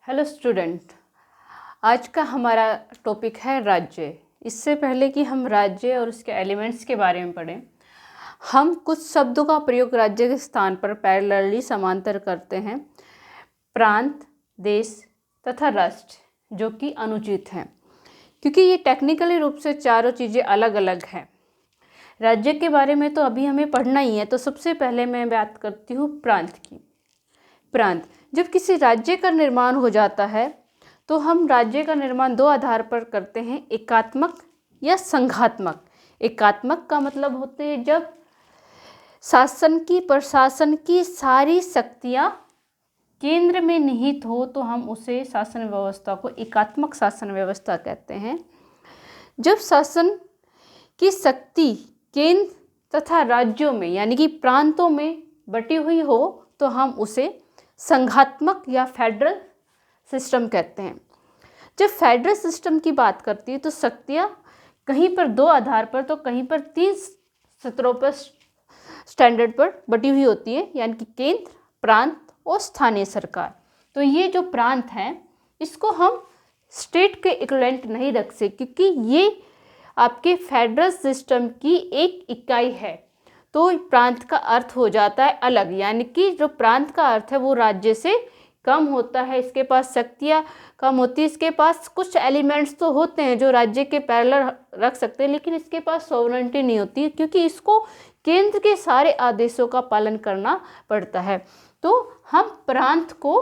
Hello student, आज का हमारा टॉपिक है राज्य। इससे पहले कि हम राज्य और उसके एलिमेंट्स के बारे में पढ़ें, हम कुछ शब्दों का प्रयोग राज्य के स्थान पर पैरेलली समांतर करते हैं। प्रांत, देश तथा राष्ट्र, जो कि अनुचित हैं क्योंकि ये टेक्निकली रूप से चारों चीज़ें अलग अलग हैं। राज्य के बारे में तो अभी हमें पढ़ना ही है, तो सबसे पहले मैं बात करती हूँ प्रांत की। प्रांत, जब किसी राज्य का निर्माण हो जाता है तो हम राज्य का निर्माण दो आधार पर करते हैं, एकात्मक या संघात्मक। एकात्मक का मतलब होते हैं जब शासन की प्रशासन की सारी शक्तियाँ केंद्र में निहित हो तो हम उसे शासन व्यवस्था को एकात्मक शासन व्यवस्था कहते हैं। जब शासन की शक्ति केंद्र तथा राज्यों में यानी कि प्रांतों में बटी हुई हो तो हम उसे संघात्मक या फेडरल सिस्टम कहते हैं। जब फेडरल सिस्टम की बात करती है तो शक्तियाँ कहीं पर दो आधार पर तो कहीं पर तीन स्तरों पर स्टैंडर्ड पर बटी हुई होती है, यानी कि केंद्र, प्रांत और स्थानीय सरकार। तो ये जो प्रांत हैं इसको हम स्टेट के इक्विवेलेंट नहीं रख सकते क्योंकि ये आपके फेडरल सिस्टम की एक इकाई है। तो प्रांत का अर्थ हो जाता है अलग, यानी कि जो प्रांत का अर्थ है वो राज्य से कम होता है, इसके पास शक्तियाँ कम होती है, इसके पास कुछ एलिमेंट्स तो होते हैं जो राज्य के पैरेलल रख सकते हैं, लेकिन इसके पास सॉवरेनिटी नहीं होती क्योंकि इसको केंद्र के सारे आदेशों का पालन करना पड़ता है। तो हम प्रांत को,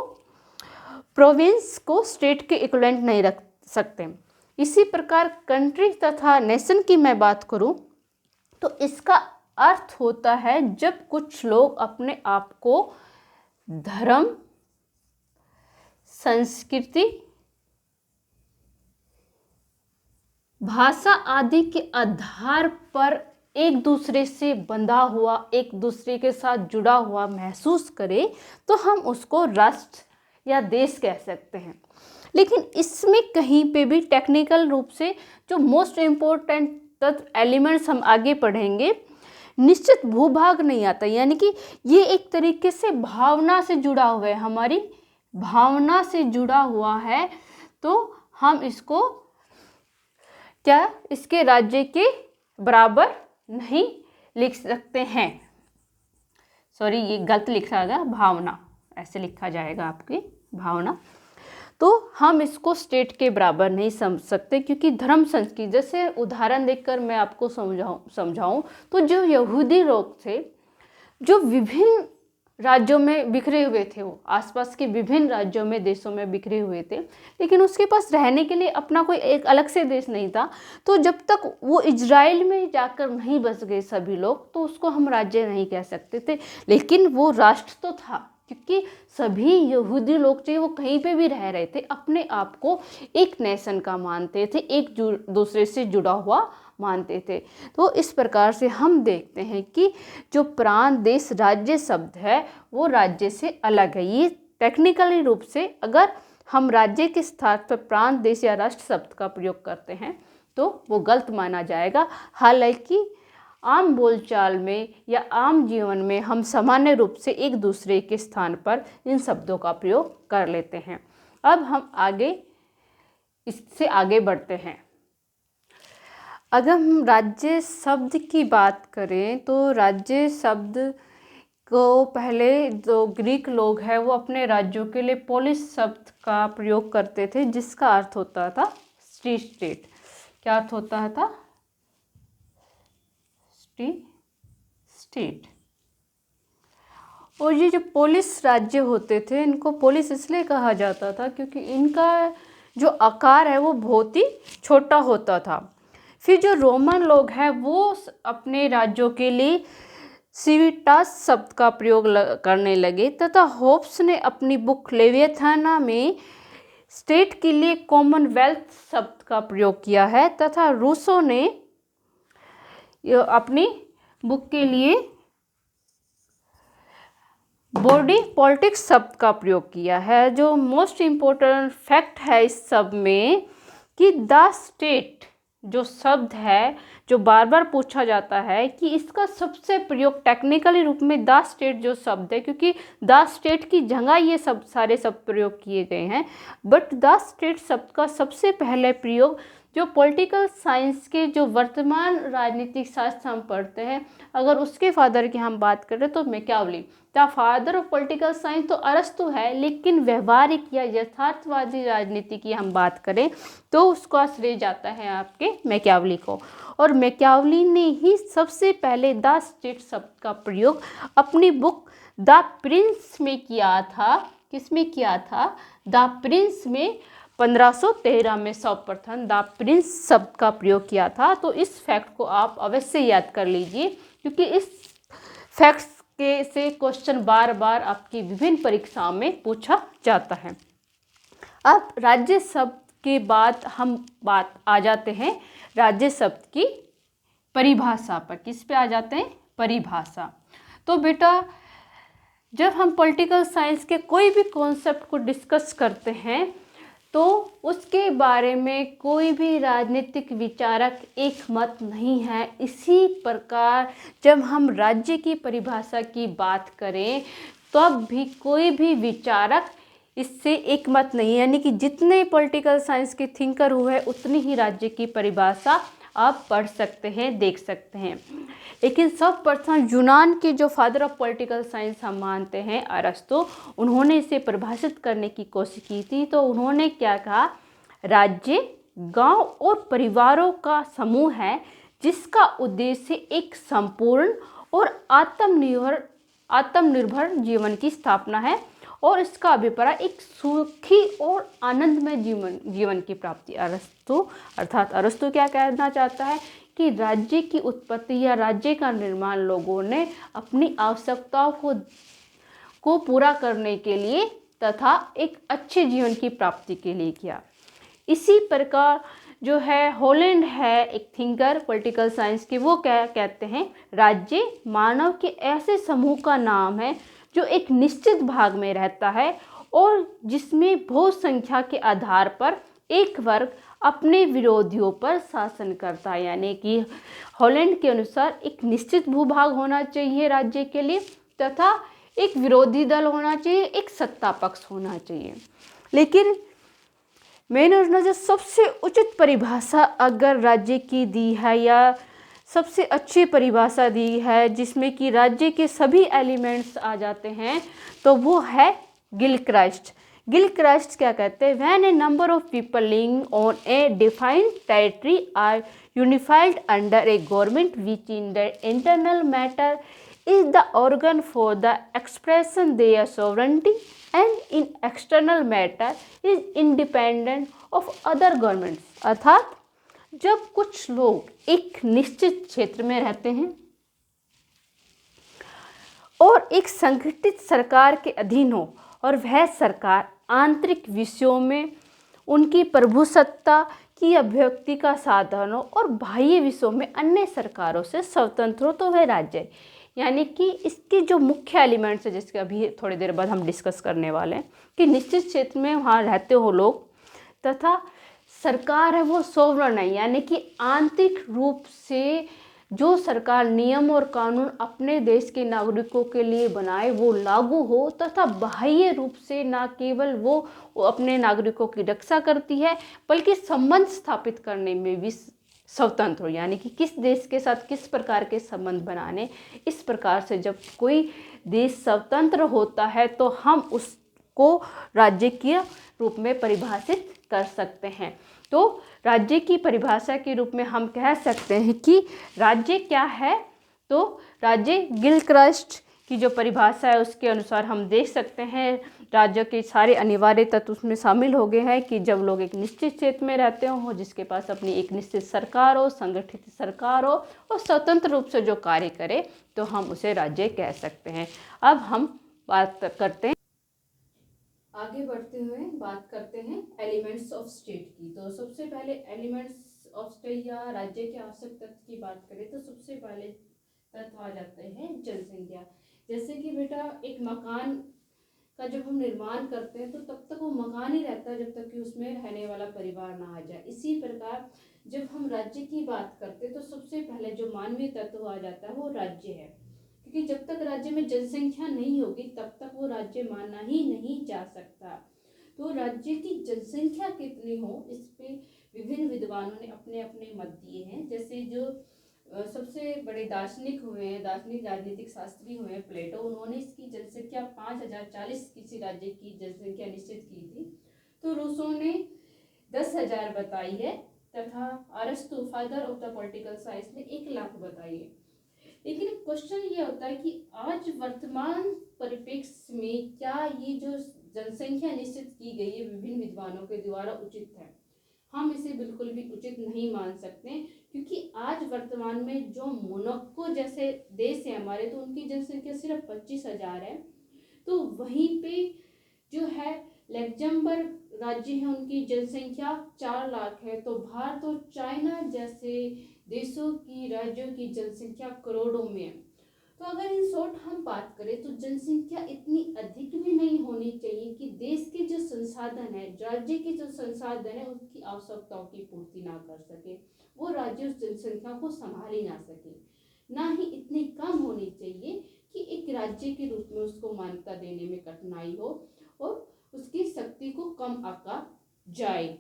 प्रोविंस को स्टेट के इक्विवेलेंट नहीं रख सकते। इसी प्रकार कंट्री तथा नेशन की मैं बात करूं तो इसका अर्थ होता है जब कुछ लोग अपने आप को धर्म, संस्कृति, भाषा आदि के आधार पर एक दूसरे से बंधा हुआ, एक दूसरे के साथ जुड़ा हुआ महसूस करे तो हम उसको राष्ट्र या देश कह सकते हैं। लेकिन इसमें कहीं पे भी टेक्निकल रूप से जो मोस्ट इम्पोर्टेंट तत्व एलिमेंट्स हम आगे पढ़ेंगे, निश्चित भूभाग नहीं आता, यानी कि ये एक तरीके से भावना से जुड़ा हुआ है, हमारी भावना से जुड़ा हुआ है। तो हम इसको क्या इसके राज्य के बराबर नहीं लिख सकते हैं। सॉरी, ये गलत लिखा गया, भावना ऐसे लिखा जाएगा, आपकी भावना। तो हम इसको स्टेट के बराबर नहीं समझ सकते क्योंकि धर्म संस्कृति, जैसे उदाहरण देकर मैं आपको समझाऊं तो जो यहूदी लोग थे जो विभिन्न राज्यों में बिखरे हुए थे, वो आसपास के विभिन्न राज्यों में, देशों में बिखरे हुए थे, लेकिन उसके पास रहने के लिए अपना कोई एक अलग से देश नहीं था। तो जब तक वो इजराइल में जाकर नहीं बस गए सभी लोग, तो उसको हम राज्य नहीं कह सकते थे, लेकिन वो राष्ट्र तो था क्योंकि सभी यहूदी लोग चाहे वो कहीं पे भी रह रहे थे, अपने आप को एक नेशन का मानते थे, एक दूसरे से जुड़ा हुआ मानते थे। तो इस प्रकार से हम देखते हैं कि जो प्रांत, देश, राज्य शब्द है वो राज्य से अलग है। ये टेक्निकली रूप से अगर हम राज्य के स्थान पर प्रांत, देश या राष्ट्र शब्द का प्रयोग करते हैं तो वो गलत माना जाएगा। हालांकि आम बोलचाल में या आम जीवन में हम सामान्य रूप से एक दूसरे के स्थान पर इन शब्दों का प्रयोग कर लेते हैं। अब हम इससे आगे बढ़ते हैं। अगर हम राज्य शब्द की बात करें तो राज्य शब्द को पहले जो ग्रीक लोग हैं वो अपने राज्यों के लिए पोलिस शब्द का प्रयोग करते थे, जिसका अर्थ होता था स्टेट। क्या अर्थ होता था? स्टेट। और ये जो पोलिस राज्य होते थे, इनको पोलिस इसलिए कहा जाता था क्योंकि इनका जो आकार है वो बहुत ही छोटा होता था। फिर जो रोमन लोग हैं वो अपने राज्यों के लिए सिविटास शब्द का प्रयोग करने लगे तथा होब्स ने अपनी बुक लेवियथाना में स्टेट के लिए कॉमनवेल्थ शब्द का प्रयोग किया है तथा रूसो ने अपनी बुक के लिए बॉडी पॉलिटिक्स शब्द का प्रयोग किया है। जो मोस्ट इम्पोर्टेंट फैक्ट है इस सब में कि द स्टेट जो शब्द है, जो बार बार पूछा जाता है कि इसका सबसे प्रयोग टेक्निकली रूप में द स्टेट जो शब्द है, क्योंकि द स्टेट की जगह ये सब सारे शब्द प्रयोग किए गए हैं, बट द स्टेट शब्द का सबसे पहले प्रयोग जो पॉलिटिकल साइंस के जो वर्तमान राजनीतिक शास्त्र हम पढ़ते हैं, अगर उसके फादर की हम बात करें तो Machiavelli, the father of political science तो अरस्तु है, लेकिन व्यवहारिक या यथार्थवादी राजनीति की हम बात करें तो उसका श्रेय जाता है आपके मैकियावेली को। और मैकियावेली ने ही सबसे पहले द स्टेट शब्द का प्रयोग अपनी बुक द प्रिंस में किया था। किसमें किया था? द प्रिंस में 1513 में सर्वप्रथम द प्रिंस शब्द का प्रयोग किया था। तो इस फैक्ट को आप अवश्य याद कर लीजिए, क्योंकि इस फैक्ट्स के से क्वेश्चन बार बार आपकी विभिन्न परीक्षाओं में पूछा जाता है। अब राज्य शब्द के बाद हम बात आ जाते हैं राज्य शब्द की परिभाषा पर। किस पे आ जाते हैं? परिभाषा। तो बेटा जब हम पॉलिटिकल साइंस के कोई भी कॉन्सेप्ट को डिस्कस करते हैं तो उसके बारे में कोई भी राजनीतिक विचारक एक मत नहीं है। इसी प्रकार जब हम राज्य की परिभाषा की बात करें तब भी कोई भी विचारक इससे एक मत नहीं है, यानी कि जितने पॉलिटिकल साइंस के थिंकर हुए उतनी ही राज्य की परिभाषा आप पढ़ सकते हैं, देख सकते हैं। लेकिन सर्वप्रथम यूनान के जो फादर ऑफ पॉलिटिकल साइंस हम मानते हैं अरस्तु, उन्होंने इसे परिभाषित करने की कोशिश की थी। तो उन्होंने क्या कहा? राज्य गांव और परिवारों का समूह है जिसका उद्देश्य एक संपूर्ण और आत्मनिर्भर जीवन की स्थापना है और इसका अभिप्राय एक सुखी और आनंदमय जीवन की प्राप्ति। अरस्तु क्या कहना चाहता है कि राज्य की उत्पत्ति या राज्य का निर्माण लोगों ने अपनी आवश्यकताओं को पूरा करने के लिए तथा एक अच्छे जीवन की प्राप्ति के लिए किया। इसी प्रकार जो है हॉलैंड है एक थिंकर पॉलिटिकल साइंस के, वो क्या कहते हैं? राज्य मानव के ऐसे समूह का नाम है जो एक निश्चित भाग में रहता है और जिसमें बहुसंख्या के आधार पर एक वर्ग अपने विरोधियों पर शासन करता है। यानी कि हॉलैंड के अनुसार एक निश्चित भूभाग होना चाहिए राज्य के लिए तथा एक विरोधी दल होना चाहिए, एक सत्ता पक्ष होना चाहिए। लेकिन मैंने जो सबसे उचित परिभाषा अगर राज्य की दी है या सबसे अच्छी परिभाषा दी है जिसमें कि राज्य के सभी एलिमेंट्स आ जाते हैं, तो वो है गिलक्राइस्ट। गिलक्राइस्ट क्या कहते हैं? When a number of people living on a defined territory are unified under a government which in the internal matter is the organ for the expression their sovereignty and in external matter is independent of other governments. अर्थात जब कुछ लोग एक निश्चित क्षेत्र में रहते हैं और एक संगठित सरकार के अधीन हो और वह सरकार आंतरिक विषयों में उनकी प्रभुसत्ता की अभिव्यक्ति का साधन हो और बाह्य विषयों में अन्य सरकारों से स्वतंत्र हो, तो वह राज्य है। यानी कि इसके जो मुख्य एलिमेंट्स है जिसके अभी थोड़ी देर बाद हम डिस्कस करने वाले हैं कि निश्चित क्षेत्र में वहाँ रहते हो लोग तथा सरकार है वो सोवरेन है, यानी कि आंतरिक रूप से जो सरकार नियम और कानून अपने देश के नागरिकों के लिए बनाए वो लागू हो तथा बाह्य रूप से ना केवल वो अपने नागरिकों की रक्षा करती है बल्कि संबंध स्थापित करने में भी स्वतंत्र हो। यानी कि किस देश के साथ किस प्रकार के संबंध बनाने, इस प्रकार से जब कोई देश स्वतंत्र होता है तो हम उसको राज्य के रूप में परिभाषित कर सकते हैं। तो राज्य की परिभाषा के रूप में हम कह सकते हैं कि राज्य क्या है? तो राज्य गिलक्राइस्ट की जो परिभाषा है उसके अनुसार हम देख सकते हैं राज्य के सारे अनिवार्य तत्व उसमें शामिल हो गए हैं कि जब लोग एक निश्चित क्षेत्र में रहते हो जिसके पास अपनी एक निश्चित सरकार हो, संगठित सरकार हो और स्वतंत्र रूप से जो कार्य करे तो हम उसे राज्य कह सकते हैं। अब हम बात करते हैं, आगे बढ़ते हुए बात करते हैं एलिमेंट्स ऑफ स्टेट की। तो सबसे पहले एलिमेंट्स ऑफ स्टेट या राज्य के आवश्यक तत्व की बात करें तो सबसे पहले तत्व आ जाते हैं जनसंख्या। जैसे कि बेटा एक मकान का जब हम निर्माण करते हैं तो तब तक वो मकान ही रहता है जब तक कि उसमें रहने वाला परिवार ना आ जाए। इसी प्रकार जब हम राज्य की बात करते हैं तो सबसे पहले जो मानवीय तत्व आ जाता है वो राज्य है, क्योंकि जब तक राज्य में जनसंख्या नहीं होगी तब तक वो राज्य माना ही नहीं जा सकता। तो राज्य की जनसंख्या कितनी हो इस पे विभिन्न विद्वानों ने अपने अपने मत दिए हैं। जैसे जो सबसे बड़े दार्शनिक हुए हैं, दार्शनिक राजनीतिक शास्त्री हुए हैं प्लेटो, उन्होंने इसकी जनसंख्या 5040 किसी राज्य की जनसंख्या निश्चित की थी। तो रूसो ने 10,000 बताई है तथा अरस्तु father of the political science ने 1,00,000 बताई है। लेकिन क्वेश्चन ये होता है कि आज वर्तमान परिप्रेक्ष्य में क्या ये जो जनसंख्या निश्चित की गई है विभिन्न विद्वानों के द्वारा उचित है? हम इसे बिल्कुल भी उचित नहीं मान सकते, क्योंकि आज वर्तमान में जो मोनाको जैसे देश है हमारे, तो उनकी जनसंख्या सिर्फ 25,000 है। तो वहीं पे जो है लग्जमबर्ग राज्य है, उनकी जनसंख्या 4 लाख है। तो भारत और चाइना जैसे देशों की राज्यों की जनसंख्या करोड़ों में है। तो अगर इन शॉर्ट हम बात करें तो जनसंख्या इतनी अधिक भी नहीं होनी चाहिए कि देश के जो संसाधन है, राज्य के जो संसाधन है, उसकी आवश्यकताओं की पूर्ति ना कर सके, वो राज्य उस जनसंख्या को संभाल ही ना सके। ना ही इतनी कम होनी चाहिए कि एक राज्य के रूप में उसको मान्यता देने में कठिनाई हो और उसकी शक्ति को कम आंका जाए।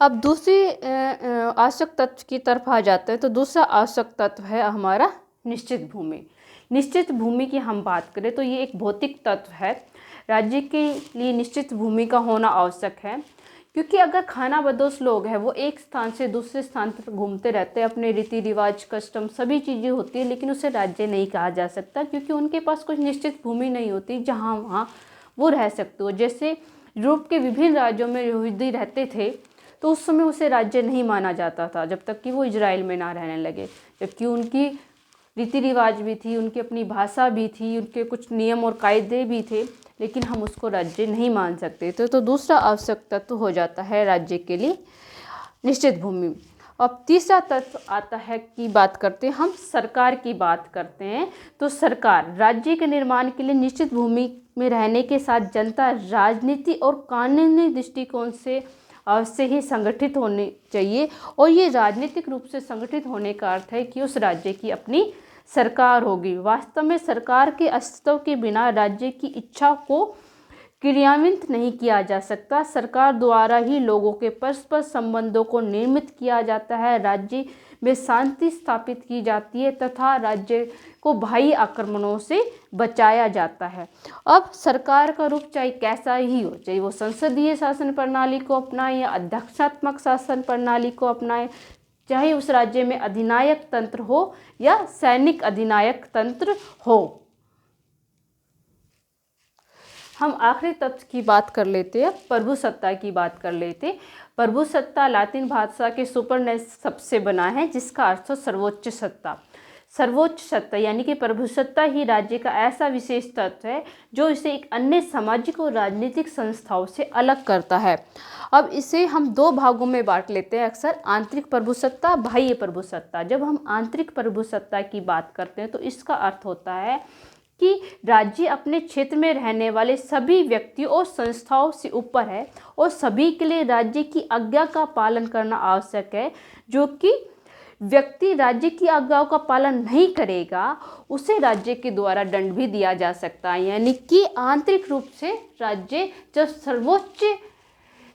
अब दूसरी आवश्यक तत्व की तरफ आ जाते हैं। तो दूसरा आवश्यक तत्व है हमारा निश्चित भूमि। निश्चित भूमि की हम बात करें तो ये एक भौतिक तत्व है। राज्य के लिए निश्चित भूमि का होना आवश्यक है, क्योंकि अगर खानाबदोश लोग हैं वो एक स्थान से दूसरे स्थान पर घूमते रहते हैं, अपने रीति रिवाज कस्टम सभी चीज़ें होती है, लेकिन उसे राज्य नहीं कहा जा सकता, क्योंकि उनके पास कुछ निश्चित भूमि नहीं होती जहाँ वहाँ वो रह सकते हो। जैसे यूरोप के विभिन्न राज्यों में यहूदी रहते थे तो उस समय उसे राज्य नहीं माना जाता था जब तक कि वो इजराइल में ना रहने लगे, जबकि उनकी रीति रिवाज भी थी, उनकी अपनी भाषा भी थी, उनके कुछ नियम और कायदे भी थे, लेकिन हम उसको राज्य नहीं मान सकते। तो दूसरा आवश्यक तत्व हो जाता है राज्य के लिए निश्चित भूमि। अब तीसरा तत्व आता है कि बात करते हैं हम सरकार की बात करते हैं। तो सरकार राज्य के निर्माण के लिए निश्चित भूमि में रहने के साथ जनता राजनीति और कानूनी दृष्टिकोण से अवश्य ही संगठित होनी चाहिए। और ये राजनीतिक रूप से संगठित होने का अर्थ है कि उस राज्य की अपनी सरकार होगी। वास्तव में सरकार के अस्तित्व के बिना राज्य की इच्छा को क्रियान्वित नहीं किया जा सकता। सरकार द्वारा ही लोगों के परस्पर संबंधों को निर्मित किया जाता है, राज्य में शांति स्थापित की जाती है तथा राज्य को बाह्य आक्रमणों से बचाया जाता है। अब सरकार का रूप चाहे कैसा ही हो, चाहे वो संसदीय शासन प्रणाली को अपनाए या अध्यक्षात्मक शासन प्रणाली को अपनाए, चाहे उस राज्य में अधिनायक तंत्र हो या सैनिक अधिनायक तंत्र हो। हम आखिरी तत्व की बात कर लेते हैं, प्रभुसत्ता की बात कर लेते। प्रभुसत्ता लातिन भाषा के सुपरनेस शब्द से बना है, जिसका अर्थ सर्वोच्च सत्ता। सर्वोच्च सत्ता यानी कि प्रभुसत्ता ही राज्य का ऐसा विशेष तत्व है जो इसे एक अन्य सामाजिक और राजनीतिक संस्थाओं से अलग करता है। अब इसे हम दो भागों में बांट लेते हैं अक्सर, आंतरिक प्रभुसत्ता, बाह्य प्रभुसत्ता। जब हम आंतरिक प्रभुसत्ता की बात करते हैं तो इसका अर्थ होता है कि राज्य अपने क्षेत्र में रहने वाले सभी व्यक्तियों और संस्थाओं से ऊपर है और सभी के लिए राज्य की आज्ञा का पालन करना आवश्यक है। जो कि व्यक्ति राज्य की आज्ञाओं का पालन नहीं करेगा उसे राज्य के द्वारा दंड भी दिया जा सकता है। यानी कि आंतरिक रूप से राज्य जब सर्वोच्च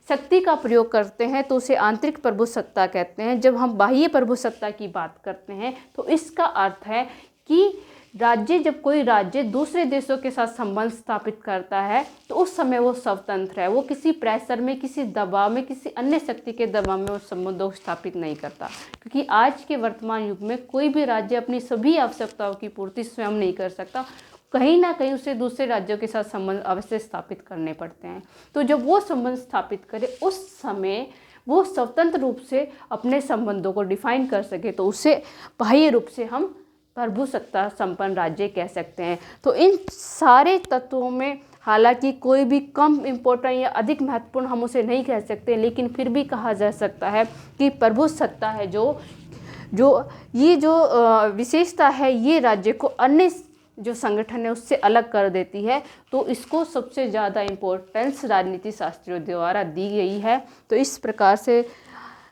शक्ति का प्रयोग करते हैं तो उसे आंतरिक प्रभुसत्ता कहते हैं। जब हम बाह्य प्रभुसत्ता की बात करते हैं तो इसका अर्थ है कि राज्य, जब कोई राज्य दूसरे देशों के साथ संबंध स्थापित करता है तो उस समय वो स्वतंत्र है, वो किसी प्रेशर में, किसी दबाव में, किसी अन्य शक्ति के दबाव में उस संबंधों को स्थापित नहीं करता। क्योंकि आज के वर्तमान युग में कोई भी राज्य अपनी सभी आवश्यकताओं की पूर्ति स्वयं नहीं कर सकता, कहीं ना कहीं उसे दूसरे राज्यों के साथ संबंध अवश्य स्थापित करने पड़ते हैं। तो जब वो संबंध स्थापित करे उस समय वो स्वतंत्र रूप से अपने संबंधों को डिफाइन कर सके तो उसे बाह्य रूप से हम प्रभुसत्ता संपन्न राज्य कह सकते हैं। तो इन सारे तत्वों में हालांकि कोई भी कम इम्पोर्टेंट या अधिक महत्वपूर्ण हम उसे नहीं कह सकते, लेकिन फिर भी कहा जा सकता है कि प्रभुसत्ता है जो ये जो विशेषता है ये राज्य को अन्य जो संगठन है उससे अलग कर देती है। तो इसको सबसे ज़्यादा इम्पोर्टेंस राजनीति शास्त्रियों द्वारा दी गई है। तो इस प्रकार से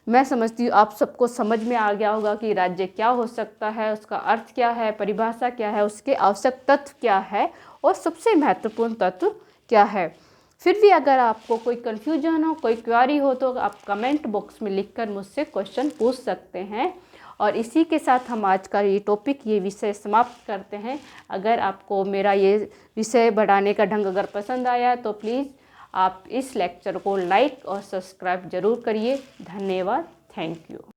मैं समझती हूँ आप सबको समझ में आ गया होगा कि राज्य क्या हो सकता है, उसका अर्थ क्या है, परिभाषा क्या है, उसके आवश्यक तत्व क्या है और सबसे महत्वपूर्ण तत्व क्या है। फिर भी अगर आपको कोई कन्फ्यूजन हो, कोई क्वेरी हो तो आप कमेंट बॉक्स में लिखकर मुझसे क्वेश्चन पूछ सकते हैं। और इसी के साथ हम आज का ये टॉपिक, ये विषय समाप्त करते हैं। अगर आपको मेरा ये विषय बढ़ाने का ढंग अगर पसंद आया तो प्लीज़ आप इस लेक्चर को लाइक और सब्सक्राइब ज़रूर करिए। धन्यवाद। Thank you.